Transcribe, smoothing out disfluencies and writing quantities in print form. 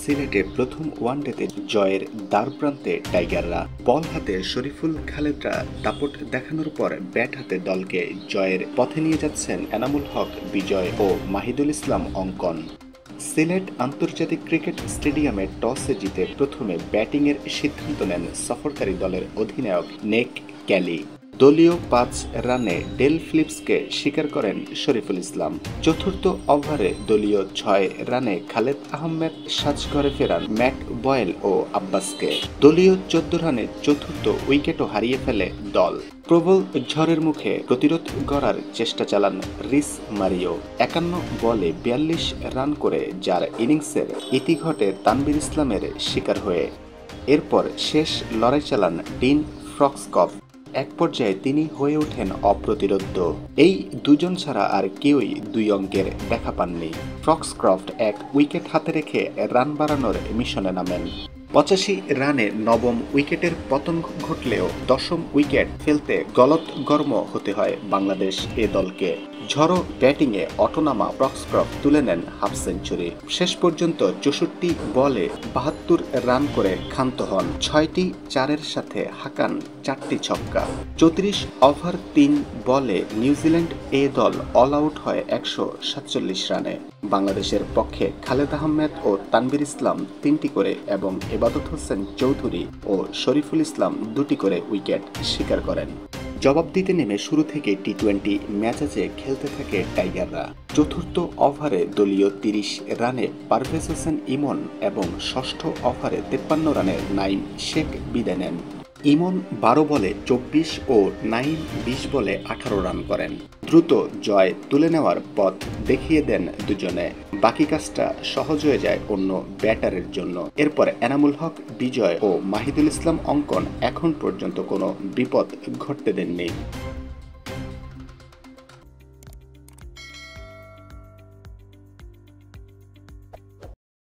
সিলেটে প্রথম ওয়ানডেতে জয়ের দ্বারপ্রান্তে টাইগাররা। বল হাতে শরীফুল খালেদরা দাপট দেখানোর পর ব্যাট হাতে দলকে জয়ের পথে নিয়ে যাচ্ছেন এনামুল হক বিজয় ও মাহিদুল ইসলাম অঙ্কন। সিলেট আন্তর্জাতিক ক্রিকেট স্টেডিয়ামে টসে জিতে প্রথমে ব্যাটিংয়ের সিদ্ধান্ত নেন সফরকারী দলের অধিনায়ক নেক ক্যালি। দলীয় 5 রানে ডেল ফিলিপসকে শিকার করেন শরীফুল ইসলাম। চতুর্থ ওভারে দলীয় 6 রানে খালেদ আহমেদ সাজঘরে ফেরান ম্যাট বয়েল ও আব্বাসকে। দলীয় 14 রানে চতুর্থ উইকেটও হারিয়ে ফেলে দল। প্রবল ঝড়ের মুখে প্রতিরোধ গড়ার চেষ্টা চালান রিস মারিও। 51 বলে 42 রান করে যার ইনিংসের ইতি ঘটে তানভীর ইসলামের শিকার হয়ে। এরপর শেষ লড়াই চালান ডিন ফক্সকফ। এক পর্যায়ে তিনি হয়ে ওঠেন অপ্রতিরোধ্য। এই দুজন ছাড়া আর কেউই 2 অঙ্কের দেখা পাননি। ফক্সকফট এক উইকেট হাতে রেখে রান বাড়ানোর মিশনে নামেন। 85 রানে নবম উইকেটের পতন ঘটলেও 10ম উইকেট ফেলতে গলদঘর্ম হতে হয় বাংলাদেশ এ দলকে। ঝড়ো ব্যাটিংয়ে অটোনামা ফক্সকফট তুলে নেন হাফ সেঞ্চুরি। শেষ পর্যন্ত 64 বলে 72 রান করে ক্ষান্ত হন। 6টি 4-এর সাথে হাঁকান 4টি ছক্কা। 34 ওভার 3 বলে নিউজিল্যান্ড এ দল অল আউট হয় 147 রানে। বাংলাদেশের পক্ষে খালেদ আহমেদ ও তানভীর ইসলাম 3টি করে এবং ইবাদত হোসেন চৌধুরী ও শরীফুল ইসলাম 2টি করে উইকেট শিকার করেন। জবাব দিতে নেমে শুরু থেকে টি-20 ম্যাচে খেলতে থাকে টাইগাররা। চতুর্থ ওভারে দলীয় 30 রানে পারভেজ হোসেন ইমন এবং ষষ্ঠ ওভারে 53 রানে নাইম শেখ বিদায় নেন। ইমন 12 বলে 24 ও নাইম 20 বলে 18 রান করেন। দ্রুত জয় তুলে নেওয়ার পথ দেখিয়ে দেন দুজনে। বাকি কাজটা সহজ হয়ে যায় অন্য ব্যাটারের জন্য। এরপর এনামুল হক বিজয় ও মাহিদুল ইসলাম অঙ্কন এখন পর্যন্ত কোনো বিপদ ঘটতে দেননি।